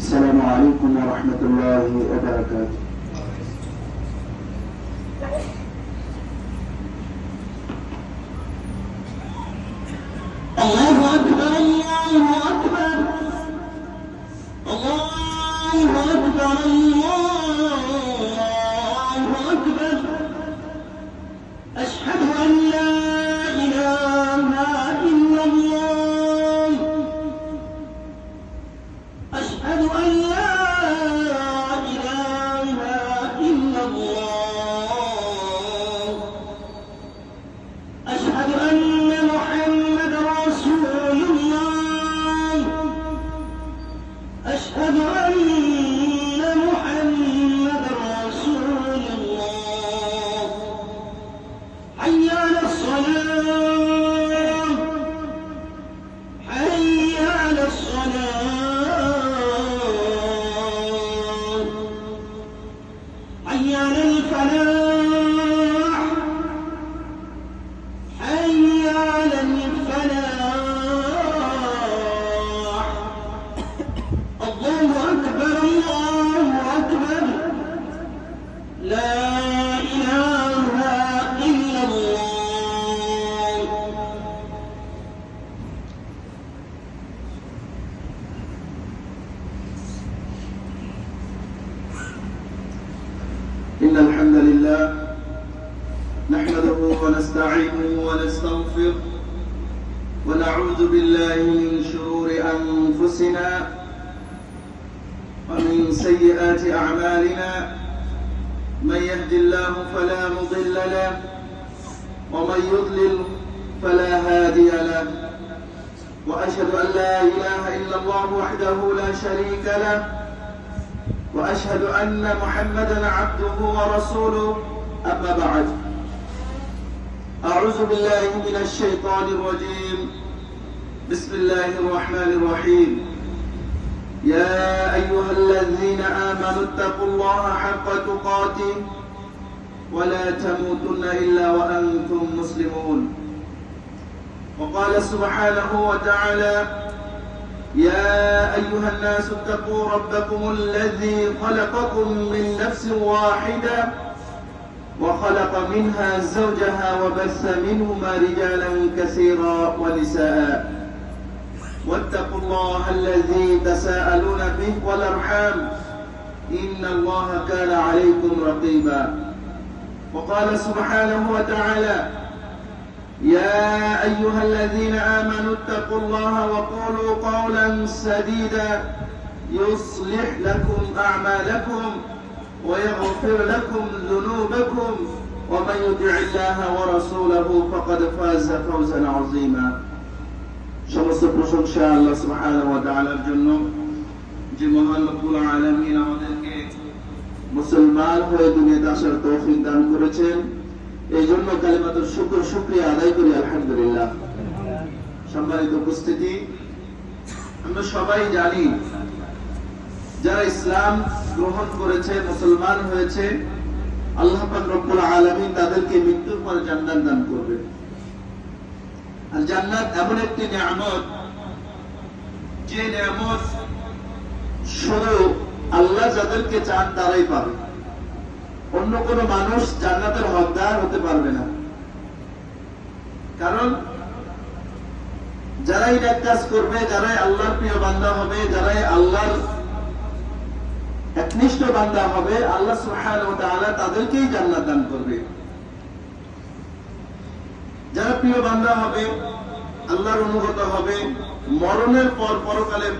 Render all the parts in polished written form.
السلام عليكم ورحمة الله وبركاته. الله أكبر الله أكبر الله أكبر الله أكبر أشهد أن لا إله إلا الله أشهد أن لا إله إلا الله أشهد أن محمد رسول الله أشهد أن محمد رسول الله حي على الصلاة حي على الصلاة حي على الفلاح حي على الفلاح الله أكبر الله أكبر لا إله إلا الله. إن الحمد لله نحمده ونستعينه ونستغفره ونعوذ بالله من شرور أنفسنا ومن سيئات أعمالنا من يهد الله فلا مضل له ومن يضلل فلا هادي له وأشهد أن لا إله إلا الله وحده لا شريك له وأشهد أن محمدا عبده ورسوله أما بعد أعوذ بالله من الشيطان الرجيم بسم الله الرحمن الرحيم يا أيها الذين آمنوا اتقوا الله حق تقاته ولا تموتن إلا وأنتم مسلمون. وقال سبحانه وتعالى يا أيها الناس اتقوا ربكم الذي خلقكم من نفس واحدة وخلق منها زوجها وبث منهما رجالا كثيرا ونساء واتقوا الله الذي تساءلون به والأرحام إن الله كان عليكم رقيبا. وقال سبحانه وتعالى يا أيها الذين آمنوا اتقوا الله وقولوا قولا سديدا يصلح لكم أعمالكم ويغفر لكم ذنوبكم ومن يطع الله ورسوله فقد فاز فوزا عظيما. সমস্ত প্রশংসা আল্লাহ সুবহানাহু ওয়া তাআলার জন্য যে মহান রব্বুল আলামিন আমাদেরকে মুসলমান হয়ে দুনিয়াতে আসার তৌফিক দান করেছেন এই জন্য কালিমাতুল শুকরিয়া আদায় করি আলহামদুলিল্লাহ। সম্মানিত উপস্থিতি, আমরা সবাই জানি যারা ইসলাম গ্রহণ করেছে মুসলমান হয়েছে আল্লাহ পাক রব্বুল আলামিন তাদেরকে মৃত্যুর পর জান্নাত দান করবে। আর জান্নাত এমন একটি নিয়ামত যে নিয়ামত শুধু আল্লাহ যাদেরকে চান তারাই পাবে, অন্য কোন মানুষ জান্নাতের হকদার হতে পারবে না। কারণ যারাই নেক কাজ করবে, যারাই আল্লাহর প্রিয় বান্দা হবে, যারাই আল্লাহর একনিষ্ঠ বান্দা হবে, আল্লাহ সুবহানাহু ওয়া তাআলা তাদেরকেই জান্নাত দান করবে। যারা প্রিয় বান্দা হবে, আল্লাহর অনুগত হবে, মরণের পর পরকালে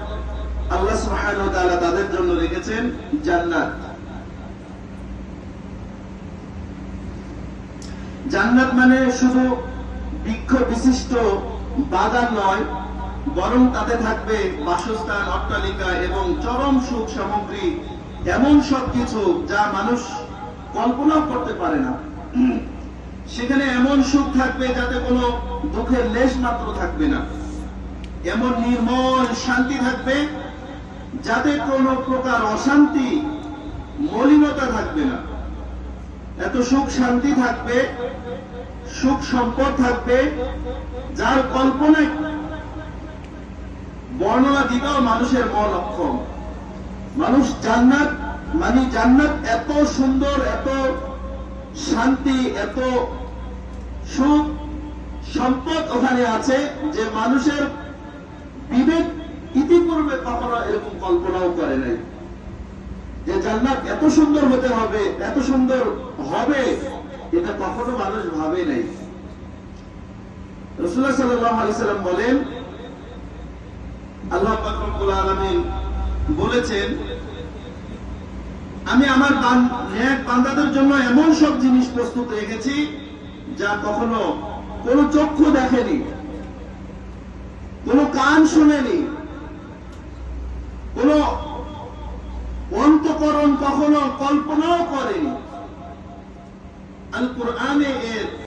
আল্লাহ সুবহানাহু ওয়া তাআলা তাদের জন্য রেখেছেন জান্নাত। জান্নাত মানে শুধু বৃক্ষ বিশিষ্ট বাগান নয়, বরং তাতে থাকবে বাসস্থান, অট্টালিকা এবং চরম সুখ সামগ্রী, এমন সবকিছু যা মানুষ কল্পনাও করতে পারে না। সেখানে এমন সুখ থাকবে যাতে কোনো দুঃখের লেশ মাত্র থাকবে না, এমন নির্মল শান্তি থাকবে যাতে কোনো প্রকার অশান্তি, মলিনতা থাকবে না। এত সুখ শান্তি থাকবে, সুখ সম্পদ থাকবে যার কল্পনায় বর্ণনা দিতেও মানুষের মন অক্ষম। মানুষ জান্নাত মানে জান্নাত এত সুন্দর, এত শান্তি, এত সুখ সম্পদ ওখানে আছে যে মানুষের বিবেক ইতিপূর্বে কখনো এরকম কল্পনাও করে নাই যে জান্নাত এত সুন্দর হতে হবে, এত সুন্দর হবে, এটা কখনো মানুষ ভাবে নাই। রাসূলুল্লাহ সাল্লাল্লাহু আলাইহি সাল্লাম বলেন, আল্লাহ পাক রব্বুল আলামিন বলেছেন, আমি আমার নেক বান্দাদের জন্য এমন সব জিনিস প্রস্তুত রেখেছি যা কখনো কোন চক্ষু দেখেনি, কোন কান শুনেনি, কোন অন্তঃকরণ কখনো কল্পনাও করেনি। আল কোরআনে এর